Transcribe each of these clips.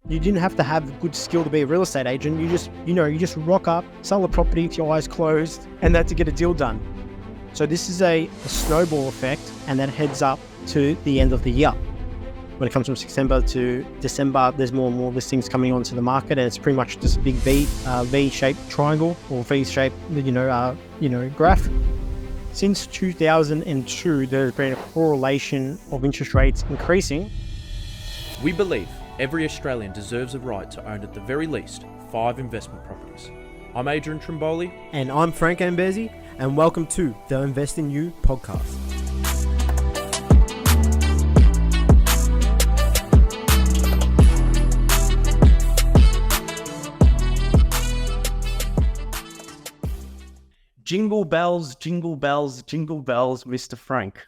You didn't have to have good skill to be a real estate agent. You just rock up, sell a property with your eyes closed, and that's to get a deal done. So this is a snowball effect, and that heads up to the end of the year. When it comes from September to December, there's more and more listings coming onto the market, and it's pretty much just a big V-shaped triangle or V-shaped, graph. Since 2002, there's been a correlation of interest rates increasing. We believe every Australian deserves a right to own at the very least 5 investment properties. I'm Adrian and Trimboli. And I'm Frank Ambesi, and welcome to the Invest in You podcast. Jingle bells, jingle bells, jingle bells, Mr. Frank.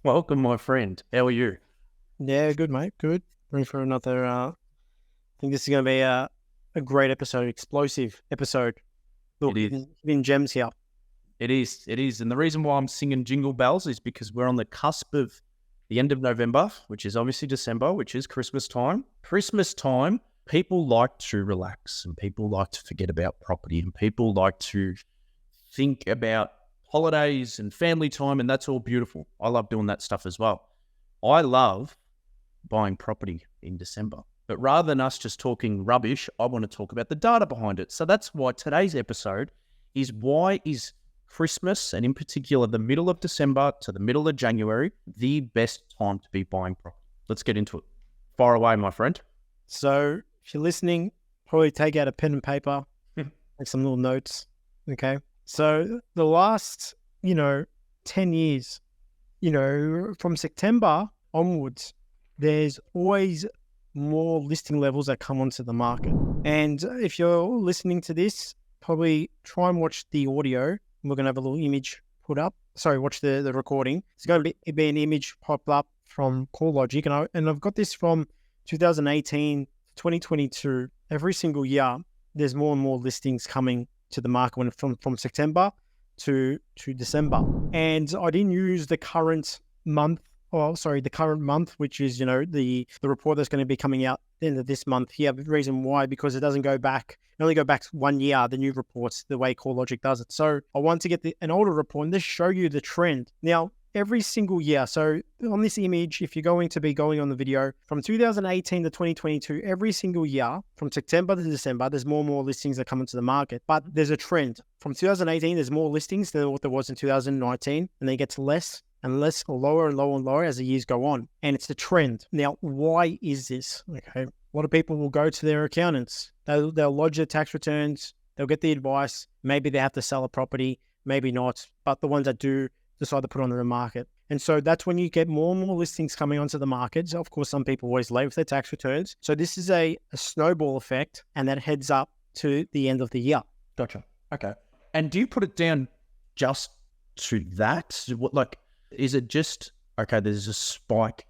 Welcome, my friend. How are you? Yeah, good, mate. Good. Ready for another, I think this is going to be a great episode, explosive episode. Look, It is. in gems here. It is. And the reason why I'm singing jingle bells is because we're on the cusp of the end of November, which is obviously December, which is Christmas time. Christmas time, people like to relax and people like to forget about property and people like to think about holidays and family time, and that's all beautiful. I love doing that stuff as well. I love buying property in December. But rather than us just talking rubbish, I want to talk about the data behind it. So that's why today's episode is why is Christmas, and in particular the middle of December to the middle of January, the best time to be buying property. Let's get into it. Fire away, my friend. So if you're listening, probably take out a pen and paper, make some little notes, okay? So the last, 10 years, from September onwards, there's always more listing levels that come onto the market. And if you're listening to this, probably try and watch the audio. We're going to have a little image put up. Sorry, watch the recording. It's going to be an image pop up from CoreLogic. And I've got this from 2018 to 2022. Every single year, there's more and more listings coming to the market from September to December. And I didn't use the current month, which is, the report that's going to be coming out at the end of this month here. The reason why, because it doesn't go back, it only go back 1 year, the new reports, the way CoreLogic does it. So I want to get an older report and just show you the trend. Now, every single year, so on this image, if you're going to be going on the video, from 2018 to 2022, every single year, from September to December, there's more and more listings that come into the market. But there's a trend. From 2018, there's more listings than what there was in 2019, and then it gets less and less, or lower and lower and lower as the years go on. And it's the trend. Now, why is this? Okay, a lot of people will go to their accountants. They'll lodge their tax returns. They'll get the advice. Maybe they have to sell a property, maybe not. But the ones that do decide to put on the market. And so that's when you get more and more listings coming onto the market. So of course, some people always late with their tax returns. So this is a snowball effect, and that heads up to the end of the year. Gotcha. Okay. And do you put it down just to that? Is it just, okay, there's a spike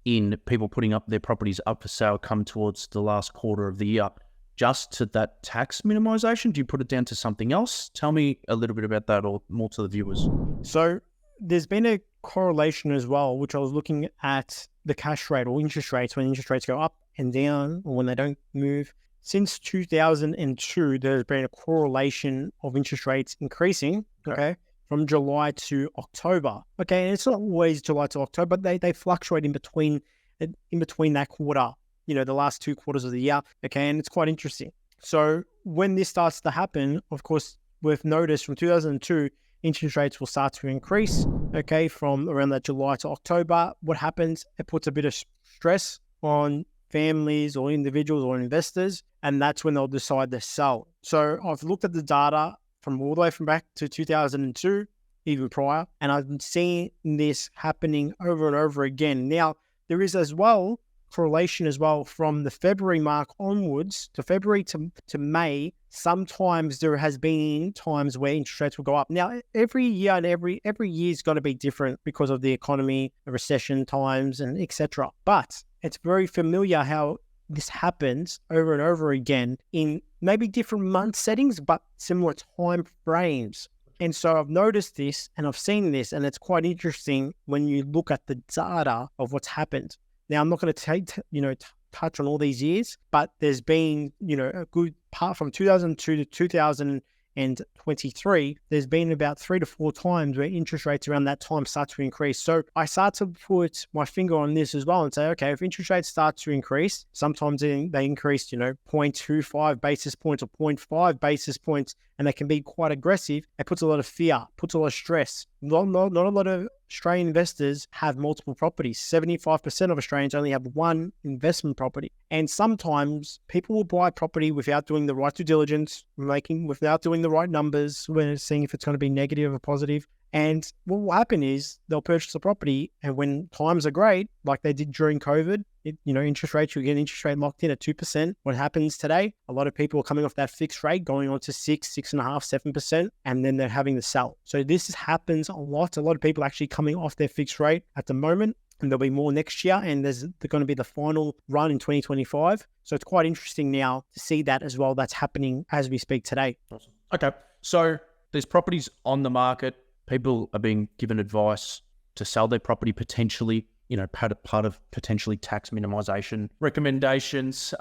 in people putting up their properties up for sale come towards the last quarter of the year, just to that tax minimization? Do you put it down to something else? Tell me a little bit about that, or more to the viewers. So there's been a correlation as well, which I was looking at the cash rate or interest rates, when interest rates go up and down or when they don't move. Since 2002, there's been a correlation of interest rates increasing, okay, from July to October. Okay, and it's not always July to October, but they fluctuate in between that quarter, the last 2 quarters of the year, okay, and it's quite interesting. So when this starts to happen, of course, we've noticed from 2002, interest rates will start to increase, okay, from around that July to October. What happens? It puts a bit of stress on families or individuals or investors, and that's when they'll decide to sell. So I've looked at the data from all the way from back to 2002, even prior, and I've seen this happening over and over again. Now, there is as well correlation as well from the February mark onwards to February to May. Sometimes there has been times where interest rates will go up. Now, every year and every year is going to be different because of the economy, the recession times, and etc. But it's very familiar how this happens over and over again in maybe different month settings, but similar time frames. And so I've noticed this and I've seen this, and it's quite interesting when you look at the data of what's happened. Now, I'm not going to touch on all these years, but there's been, a good part from 2002 to 2023, there's been about 3 to 4 times where interest rates around that time start to increase. So I start to put my finger on this as well and say, okay, if interest rates start to increase, sometimes they increase, 0.25 basis points or 0.5 basis points, and they can be quite aggressive. It puts a lot of fear, puts a lot of stress. Not a lot of Australian investors have multiple properties. 75% of Australians only have one investment property. And sometimes people will buy property without doing the right due diligence, without doing the right numbers, when seeing if it's going to be negative or positive. And what will happen is they'll purchase a property, and when times are great, like they did during COVID, interest rates, you get interest rate locked in at 2%. What happens today? A lot of people are coming off that fixed rate, going on to 6.5%, 7%, and then they're having to sell. So this happens a lot. A lot of people actually coming off their fixed rate at the moment, and there'll be more next year, and they're going to be the final run in 2025. So it's quite interesting now to see that as well. That's happening as we speak today. Awesome. Okay, so there's properties on the market. People are being given advice to sell their property potentially, part of potentially tax minimization recommendations.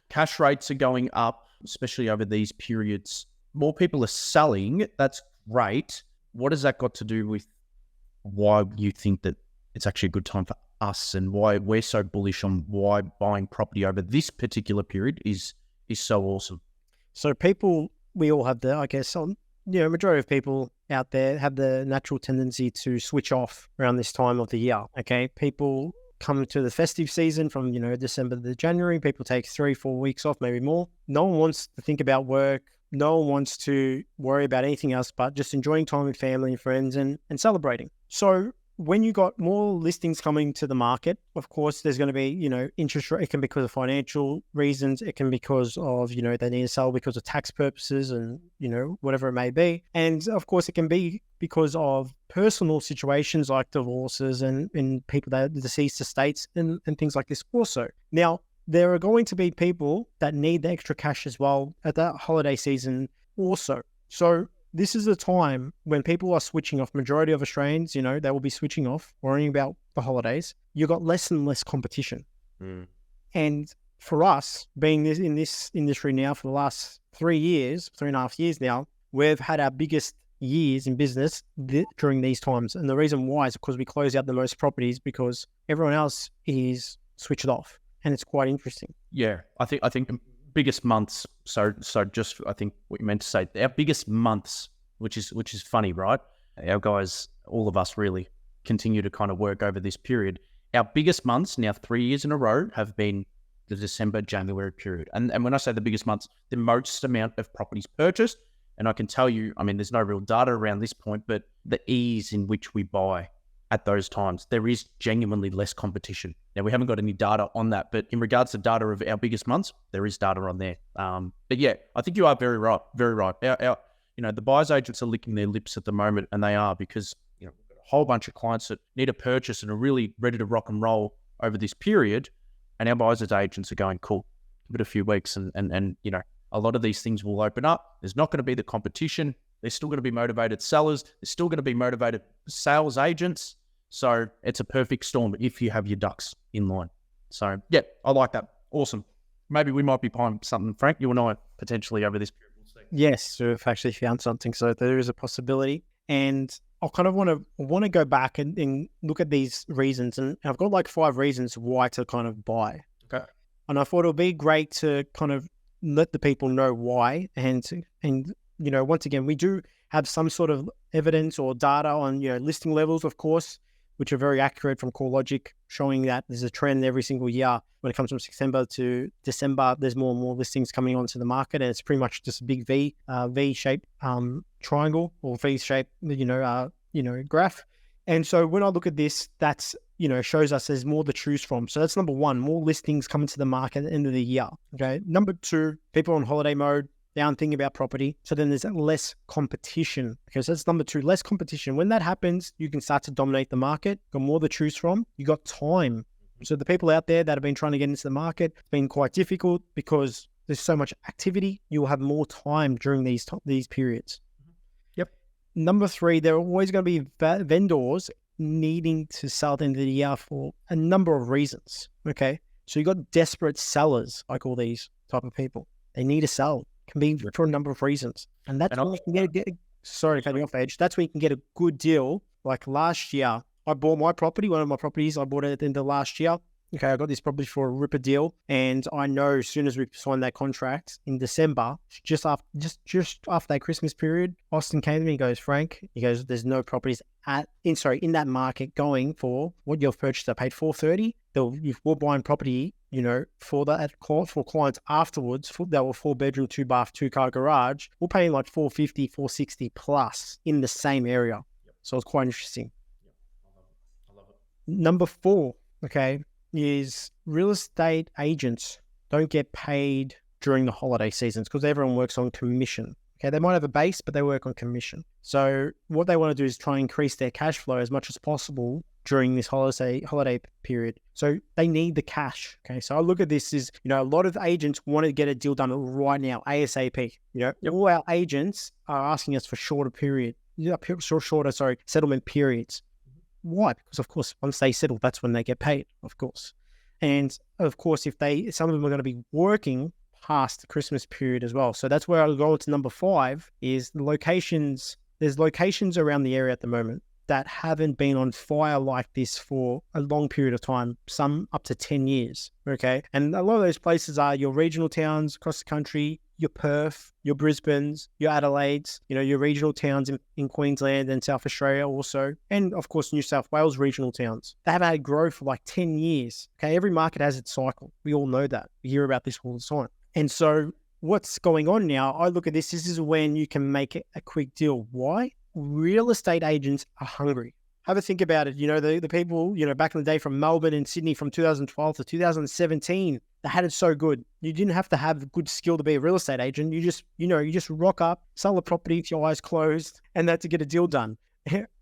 Cash rates are going up, especially over these periods. More people are selling. That's great. What has that got to do with why you think that it's actually a good time for us, and why we're so bullish on why buying property over this particular period is so awesome? So we all have majority of people out there have the natural tendency to switch off around this time of the year. Okay. People come to the festive season from, December to January. People take 3-4 weeks off, maybe more. No one wants to think about work. No one wants to worry about anything else but just enjoying time with family and friends and celebrating. So when you got more listings coming to the market, of course, there's going to be, interest rate. It can be because of financial reasons. It can be because of, they need to sell because of tax purposes and, whatever it may be. And of course, it can be because of personal situations like divorces and people that are deceased estates and things like this also. Now, there are going to be people that need the extra cash as well at that holiday season also. So this is a time when people are switching off. Majority of Australians, they will be switching off, worrying about the holidays. You've got less and less competition. And for us, being in this industry now for the last 3.5 years now, we've had our biggest years in business during these times. And the reason why is because we close out the most properties because everyone else is switched off. And it's quite interesting. Yeah, I think biggest months. So just I think what you meant to say, our biggest months, which is funny, right? Our guys, all of us really continue to kind of work over this period. Our biggest months now 3 years in a row have been the December, January period. And when I say the biggest months, the most amount of properties purchased. And I can tell you, there's no real data around this point, but the ease in which we buy at those times, there is genuinely less competition. Now, we haven't got any data on that, but in regards to data of our biggest months, there is data on there. But yeah, I think you are very right. The buyer's agents are licking their lips at the moment, and they are, because we've got a whole bunch of clients that need a purchase and are really ready to rock and roll over this period, and our buyer's agents are going, cool, give it a few weeks, and a lot of these things will open up. There's not going to be the competition. There's still going to be motivated sellers. There's still going to be motivated sales agents. So it's a perfect storm if you have your ducks in line. So yeah, I like that. Awesome. Maybe we might be buying something, Frank, you and I, potentially over this period. We'll see. Yes, we've actually found something. So there is a possibility. And I kind of want to go back and look at these reasons. And I've got like 5 reasons why to kind of buy. Okay. And I thought it would be great to kind of let the people know why. And once again, we do have some sort of evidence or data on, listing levels, of course, which are very accurate from CoreLogic, showing that there's a trend every single year when it comes from September to December. There's more and more listings coming onto the market, and it's pretty much just a big V-shaped triangle or V-shaped, graph. And so when I look at this, that's, shows us there's more to choose from. So that's number 1, more listings coming to the market at the end of the year. Okay. Number 2, people on holiday mode, down thinking about property. So then there's less competition. Okay, so that's number 2, less competition. When that happens, you can start to dominate the market, got more to choose from. You got time. So the people out there that have been trying to get into the market, it's been quite difficult because there's so much activity. You will have more time during these periods. Yep. Number 3, there are always going to be vendors needing to sell at the end of the year for a number of reasons. Okay. So you got desperate sellers, I call these type of people. They need to sell. Can be for a number of reasons. And that's where you can get sorry to cut you off, Edge. That's where you can get a good deal. Like last year, I bought my property, one of my properties, I bought it at the end of last year. Okay, I got this property for a ripper deal. And I know as soon as we signed that contract in December, just after that Christmas period, Austin came to me and goes, Frank, he goes, there's no properties in that market going for what you've purchased. I paid $430. If we're buying property, for clients afterwards, that were 4-bedroom, 2-bath, 2-car garage, we're paying like $450, $460 plus in the same area. So it's quite interesting. I love it. Number 4, okay, is real estate agents don't get paid during the holiday seasons because everyone works on commission. Okay, they might have a base, but they work on commission. So what they want to do is try and increase their cash flow as much as possible during this holiday period. So they need the cash. Okay, so I look at this as, a lot of agents want to get a deal done right now, ASAP. All our agents are asking us for shorter settlement periods. Why? Because of course, once they settle, that's when they get paid, of course. And of course, some of them are going to be working past the Christmas period as well. So that's where I'll go into number 5 is the locations. There's locations around the area at the moment that haven't been on fire like this for a long period of time, some up to 10 years. Okay. And a lot of those places are your regional towns across the country, your Perth, your Brisbanes, your Adelaides, your regional towns in Queensland and South Australia also. And of course, New South Wales regional towns. They have had growth for like 10 years. Okay. Every market has its cycle. We all know that. We hear about this all the time. And so what's going on now, I look at this is when you can make a quick deal. Why? Real estate agents are hungry. Have a think about it. The people, back in the day from Melbourne and Sydney from 2012 to 2017, they had it so good. You didn't have to have good skill to be a real estate agent. You just rock up, sell a property with your eyes closed, and that's to get a deal done.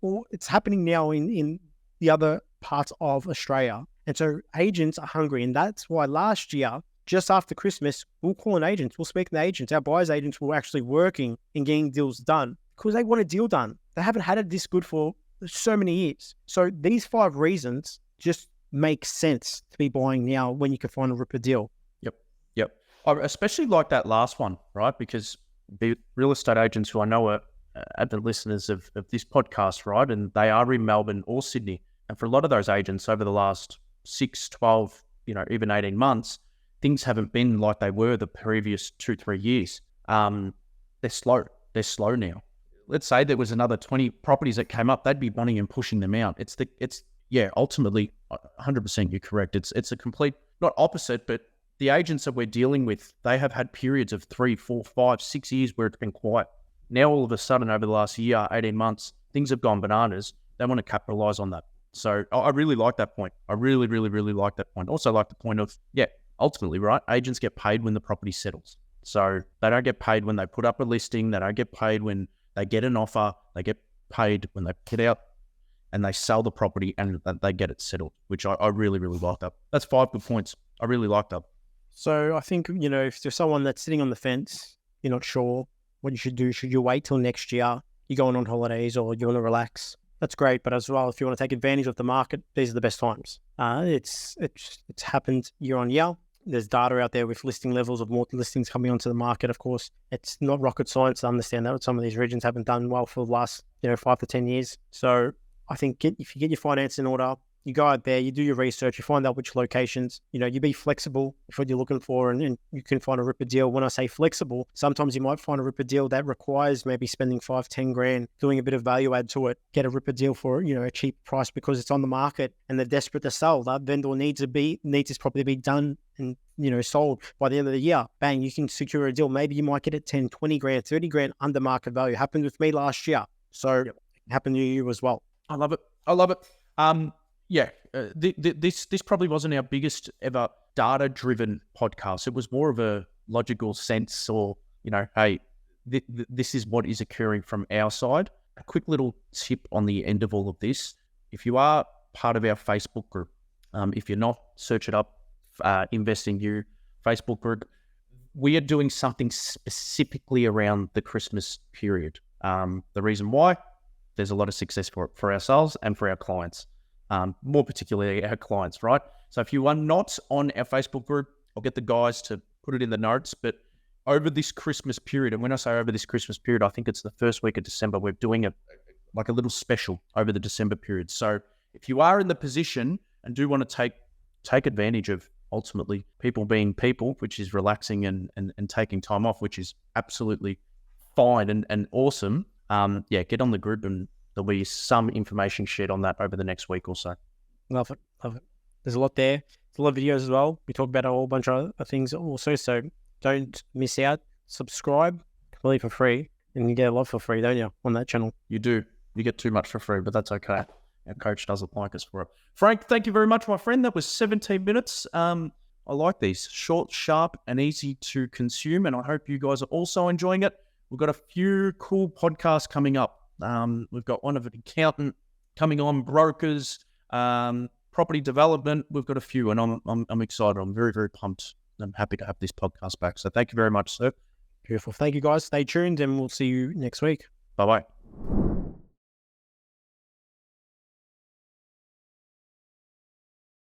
Well, it's happening now in the other parts of Australia. And so agents are hungry. And that's why last year, just after Christmas, we'll call an agent. We'll speak to the agents. Our buyers agents were actually working and getting deals done because they want a deal done. They haven't had it this good for so many years. So these 5 reasons just make sense to be buying now when you can find a ripper deal. Yep. I especially like that last one, right? Because the real estate agents who I know are avid listeners of this podcast, right? And they are in Melbourne or Sydney. And for a lot of those agents over the last 6, 12, even 18 months, things haven't been like they were the previous 2-3 years. They're slow. They're slow now. Let's say there was another 20 properties that came up, they'd be running and pushing them out. Ultimately, 100% you're correct. It's a complete, not opposite, but the agents that we're dealing with, they have had periods of 3, 4, 5, 6 years where it's been quiet. Now, all of a sudden, over the last year, 18 months, things have gone bananas. They want to capitalize on that. So I really like that point. I really, really, really like that point. Also like the point of, ultimately, right, agents get paid when the property settles. So they don't get paid when they put up a listing. They don't get paid when they get an offer. They get paid when they put out and they sell the property and they get it settled, which I really, really like that. That's 5 good points. I really like that. So I think, if there's someone that's sitting on the fence, you're not sure what you should do. Should you wait till next year? You're going on holidays or you want to relax? That's great. But as well, if you want to take advantage of the market, these are the best times. It's happened year on year. There's data out there with listing levels of more listings coming onto the market. Of course, it's not rocket science to understand that some of these regions haven't done well for the last 5 to 10 years. So I think if you get your finance in order, you go out there, you do your research, you find out which locations, you be flexible for what you're looking for, and you can find a ripper deal. When I say flexible, sometimes you might find a ripper deal that requires maybe spending 5-10 grand, doing a bit of value add to it, get a ripper deal for, a cheap price because it's on the market and they're desperate to sell. That vendor needs this property to be done and, sold by the end of the year. Bang, you can secure a deal. Maybe you might get it 10, 20 grand, 30 grand under market value. Happened with me last year. So it happened to you as well. I love it. This probably wasn't our biggest ever data-driven podcast. It was more of a logical sense or, hey, this is what is occurring from our side. A quick little tip on the end of all of this. If you are part of our Facebook group, if you're not, search it up, Invest in You Facebook group. We are doing something specifically around the Christmas period. The reason why, there's a lot of success for ourselves and for our clients. more particularly our clients, right? So if you are not on our Facebook group, I'll get the guys to put it in the notes. But over this Christmas period, and when I say over this Christmas period, I think it's the first week of December, we're doing a little special over the December period. So if you are in the position and do want to take advantage of ultimately people being people, which is relaxing and taking time off, which is absolutely fine and awesome, get on the group and there'll be some information shared on that over the next week or so. Love it. There's a lot there. There's a lot of videos as well. We talk about a whole bunch of other things also, so don't miss out. Subscribe completely for free, and you get a lot for free, don't you, on that channel? You do. You get too much for free, but that's okay. Our coach doesn't like us for it. Frank, thank you very much, my friend. That was 17 minutes. I like these. Short, sharp, and easy to consume, and I hope you guys are also enjoying it. We've got a few cool podcasts coming up. We've got one of an accountant coming on, brokers, property development. We've got a few, and I'm excited. I'm very, very pumped. I'm happy to have this podcast back. So thank you very much, sir. Beautiful. Thank you, guys. Stay tuned, and we'll see you next week. Bye-bye.